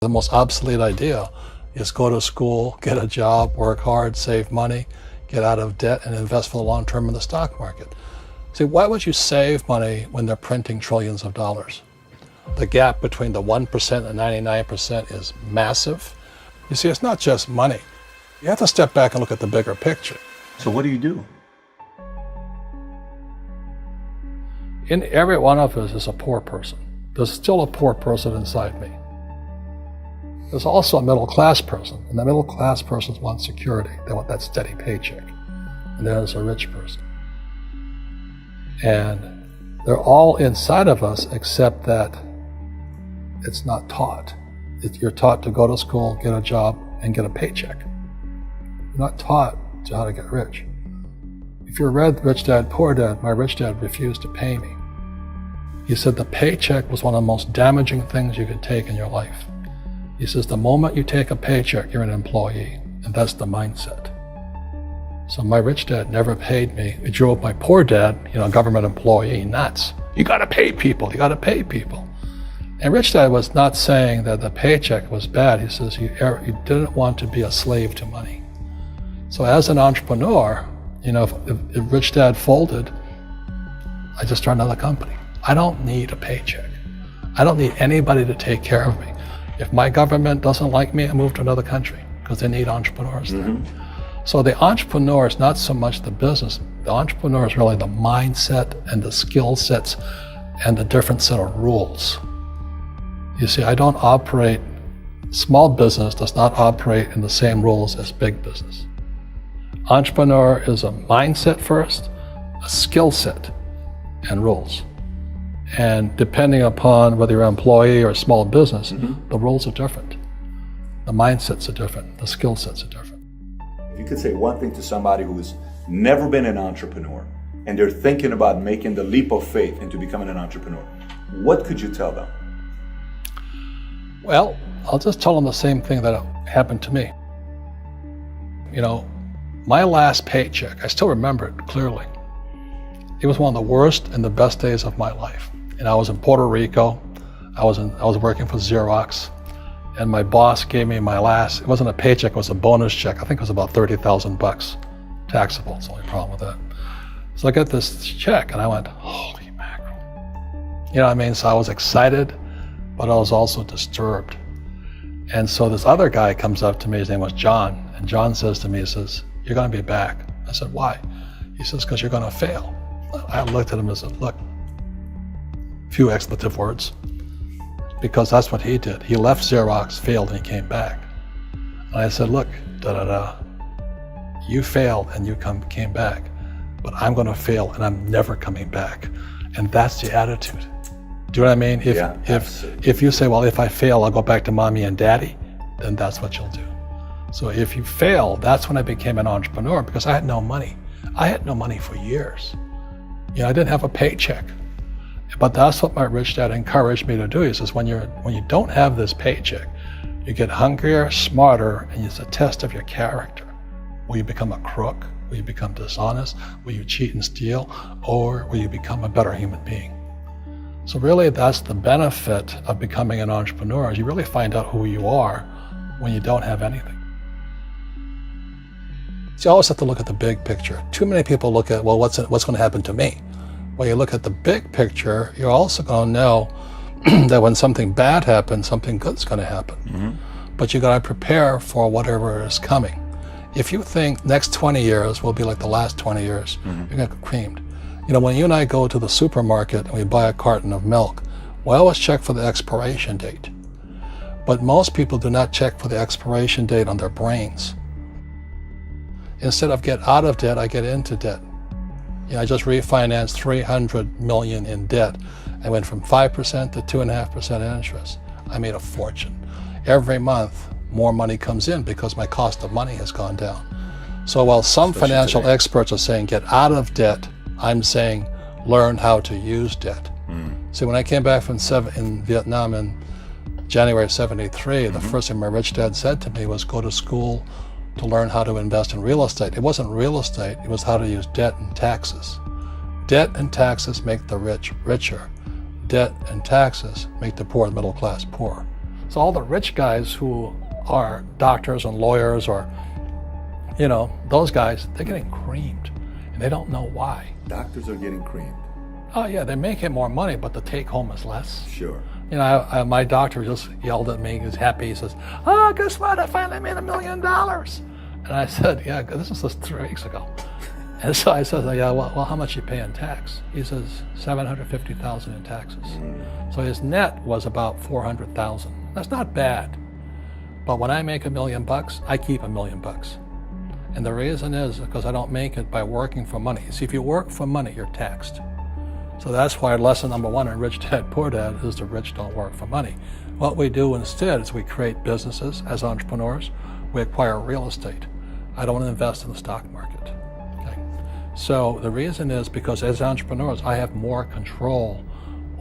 The most obsolete idea is go to school, get a job, work hard, save money, get out of debt, and invest for the long term in the stock market. See, why would you save money when they're printing trillions of dollars? The gap between the 1% and 99% is massive. You see, it's not just money. You have to step back and look at the bigger picture. So what do you do? In every one of us is a poor person. There's still a poor person inside me. There's also a middle class person, and the middle class person wants security. They want that steady paycheck. And there's a rich person. And they're all inside of us, except that it's not taught. You're taught to go to school, get a job, and get a paycheck. You're not taught to how to get rich. If you read Rich Dad, Poor Dad, my rich dad refused to pay me. He said the paycheck was one of the most damaging things you could take in your life. He says the moment you take a paycheck, you're an employee, and that's the mindset. So my rich dad never paid me. It drove my poor dad, government employee, nuts. You gotta pay people, you gotta pay people. And Rich Dad was not saying that the paycheck was bad. He says you didn't want to be a slave to money. So as an entrepreneur, if Rich Dad folded, I just started another company. I don't need a paycheck. I don't need anybody to take care of me. If my government doesn't like me, I move to another country because they need entrepreneurs there. So the entrepreneur is not so much the business. The entrepreneur is really the mindset and the skill sets and the different set of rules. You see, I don't operate, small business does not operate in the same rules as big business. Entrepreneur is a mindset first, a skill set, and rules. And depending upon whether you're an employee or a small business, the rules are different. The mindsets are different, the skill sets are different. If you could say one thing to somebody who's never been an entrepreneur and they're thinking about making the leap of faith into becoming an entrepreneur, what could you tell them? Well, I'll just tell them the same thing that happened to me. My last paycheck, I still remember it clearly. It was one of the worst and the best days of my life. And I was in Puerto Rico. I was working for Xerox, and my boss gave me my last, it wasn't a paycheck, it was a bonus check. I think it was about $30,000 taxable. It's the only problem with that. So I got this check and I went, holy mackerel. So I was excited, but I was also disturbed. And so this other guy comes up to me, his name was John, and John says to me, he says, you're gonna be back. I said, why? He says, because you're gonna fail. I looked at him and said, look, few expletive words, because that's what he did. He left Xerox, failed, and he came back. And I said, look, you failed and you came back, but I'm gonna fail and I'm never coming back. And that's the attitude. Do you know what I mean? If you say, well, if I fail, I'll go back to mommy and daddy, then that's what you'll do. So if you fail, that's when I became an entrepreneur, because I had no money. I had no money for years. I didn't have a paycheck. But that's what my rich dad encouraged me to do. He says, when you don't have this paycheck, you get hungrier, smarter, and it's a test of your character. Will you become a crook? Will you become dishonest? Will you cheat and steal? Or will you become a better human being? So really, that's the benefit of becoming an entrepreneur, is you really find out who you are when you don't have anything. So you always have to look at the big picture. Too many people look at, well, what's going to happen to me? When you look at the big picture, you're also going to know that when something bad happens, something good's going to happen. But you got to prepare for whatever is coming. If you think next 20 years will be like the last 20 years, you're going to get creamed. When you and I go to the supermarket and we buy a carton of milk, we always check for the expiration date. But most people do not check for the expiration date on their brains. Instead of get out of debt, I get into debt. I just refinanced $300 million in debt. I went from 5% to 2.5% interest. I made a fortune. Every month, more money comes in because my cost of money has gone down. So while some financial experts are saying get out of debt, I'm saying learn how to use debt. See, when I came back from in Vietnam in January of '73, the first thing my rich dad said to me was go to school to learn how to invest in real estate. It wasn't real estate, it was how to use debt and taxes. Debt and taxes make the rich richer. Debt and taxes make the poor, the middle class, poor. So all the rich guys who are doctors and lawyers or, those guys, they're getting creamed and they don't know why. Doctors are getting creamed. Oh yeah, they make it more money, but the take home is less. Sure. My doctor just yelled at me. He was happy. He says, "Oh, guess what? I finally made $1 million." And I said, "Yeah, this was just 3 weeks ago." And so I said, "Yeah, well, how much you pay in tax?" He says, $750,000 in taxes. So his net was about $400,000. That's not bad. But when I make $1 million, I keep $1 million. And the reason is because I don't make it by working for money. See, if you work for money, you're taxed. So that's why lesson number 1 in Rich Dad, Poor Dad is the rich don't work for money. What we do instead is we create businesses as entrepreneurs. We acquire real estate. I don't invest in the stock market. Okay? So the reason is because as entrepreneurs, I have more control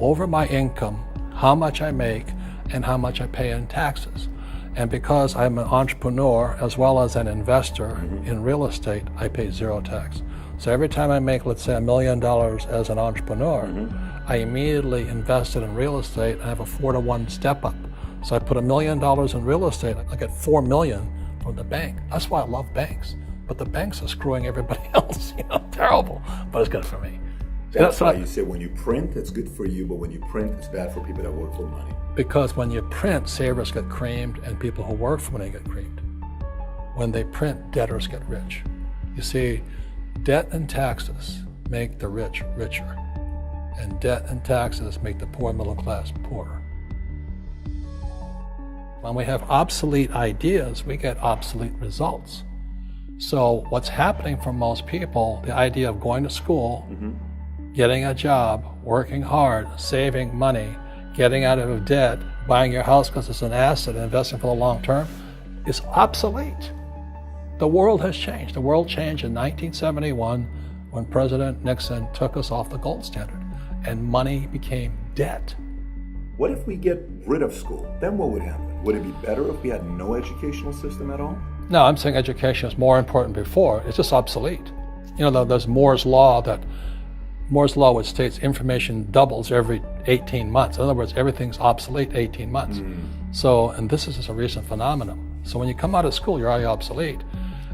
over my income, how much I make, and how much I pay in taxes. And because I'm an entrepreneur as well as an investor in real estate, I pay 0 tax. So every time I make, let's say, $1 million as an entrepreneur, I immediately invested in real estate and I have a 4-to-1 step up. So I put $1 million in real estate, I get $4 million from the bank. That's why I love banks. But the banks are screwing everybody else, terrible, but it's good for me. That's why you say when you print, it's good for you, but when you print, it's bad for people that work for money. Because when you print, savers get creamed and people who work for money get creamed. When they print, debtors get rich. You see, debt and taxes make the rich richer, and debt and taxes make the poor middle class poorer. When we have obsolete ideas, we get obsolete results. So what's happening for most people, the idea of going to school, getting a job, working hard, saving money, getting out of debt, buying your house because it's an asset, and investing for the long term, is obsolete. The world has changed. The world changed in 1971 when President Nixon took us off the gold standard and money became debt. What if we get rid of school? Then what would happen? Would it be better if we had no educational system at all? No, I'm saying education is more important before. It's just obsolete. There's Moore's Law which states information doubles every 18 months. In other words, everything's obsolete 18 months. So, and this is just a recent phenomenon. So when you come out of school, you're already obsolete.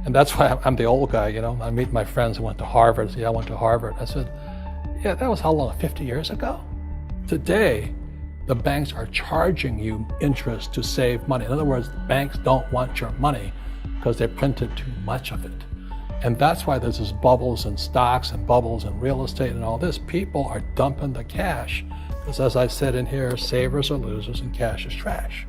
And that's why I'm the old guy, I meet my friends who went to Harvard. I went to Harvard. I said, yeah, that was how long, 50 years ago? Today, the banks are charging you interest to save money. In other words, banks don't want your money because they printed too much of it. And that's why there's this bubbles in stocks and bubbles in real estate and all this. People are dumping the cash because, as I said in here, savers are losers and cash is trash.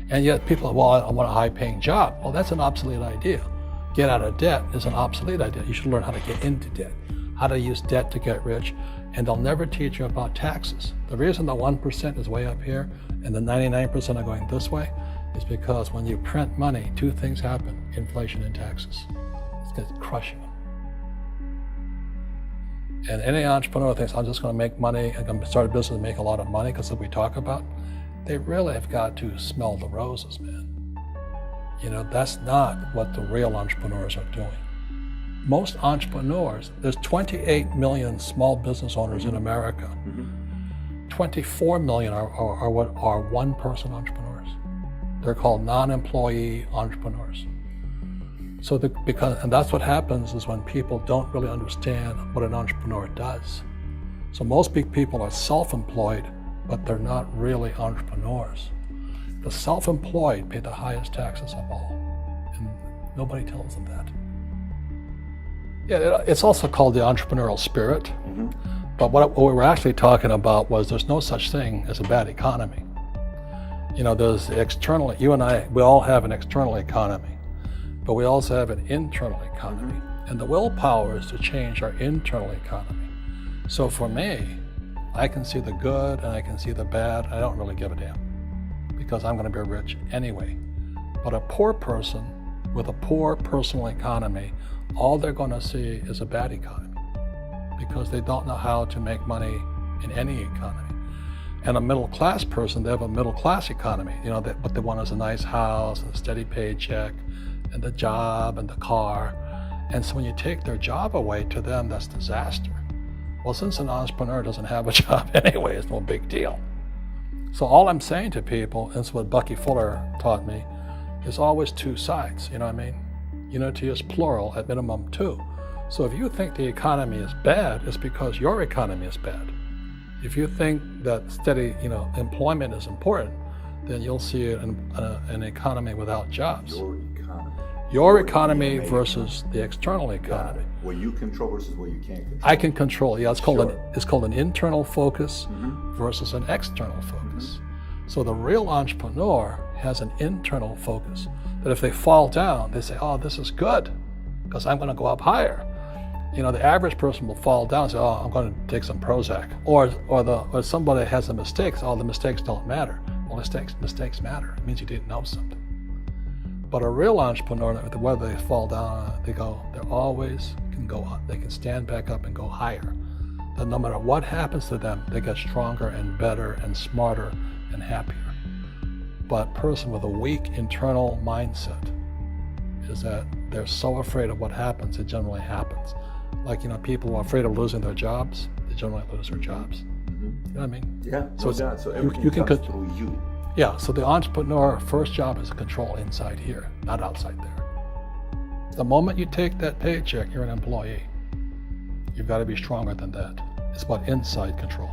And yet people are, well, I want a high-paying job. Well, that's an obsolete idea. Get out of debt is an obsolete idea. You should learn how to get into debt, how to use debt to get rich, and they'll never teach you about taxes. The reason the 1% is way up here and the 99% are going this way is because when you print money, 2 things happen: inflation and taxes. It's crushing them. And any entrepreneur thinks, I'm just going to make money, I'm going to start a business and make a lot of money because of what we talk about. They really have got to smell the roses, man. That's not what the real entrepreneurs are doing. Most entrepreneurs, there's 28 million small business owners in America. 24 million are what are one-person entrepreneurs. They're called non-employee entrepreneurs. So and that's what happens is when people don't really understand what an entrepreneur does. So most big people are self-employed, but they're not really entrepreneurs. The self-employed pay the highest taxes of all, and nobody tells them that. Yeah, it's also called the entrepreneurial spirit, but what we were actually talking about was there's no such thing as a bad economy. There's external, you and I, we all have an external economy, but we also have an internal economy, and the willpower is to change our internal economy. So for me, I can see the good and I can see the bad. I don't really give a damn because I'm going to be rich anyway. But a poor person with a poor personal economy, all they're going to see is a bad economy because they don't know how to make money in any economy. And a middle class person, they have a middle class economy. What they want is a nice house and a steady paycheck and the job and the car. And so when you take their job away, to them, that's disaster. Well, since an entrepreneur doesn't have a job anyway, it's no big deal. So all I'm saying to people, and it's what Bucky Fuller taught me, is always two sides, you know what I mean? Unity is plural, at minimum two. So if you think the economy is bad, it's because your economy is bad. If you think that steady, employment is important, then you'll see an economy without jobs. Your economy versus the external economy. What you control versus what you can't control. I can control. Yeah, it's called an internal focus versus an external focus. So the real entrepreneur has an internal focus. That if they fall down, they say, "Oh, this is good, because I'm going to go up higher." The average person will fall down and say, "Oh, I'm going to take some Prozac," or somebody has a mistake. So, "Oh, the mistakes don't matter." Well, mistakes matter. It means you didn't know something. But a real entrepreneur, whether they fall down, they always can go up. They can stand back up and go higher. That no matter what happens to them, they get stronger and better and smarter and happier. But a person with a weak internal mindset is that they're so afraid of what happens, it generally happens. Like, people who are afraid of losing their jobs, they generally lose their jobs. You know what I mean? Yeah, so everything you can comes through you. Yeah, so the entrepreneur first job is to control inside here, not outside there. The moment you take that paycheck, you're an employee. You've got to be stronger than that. It's about inside control.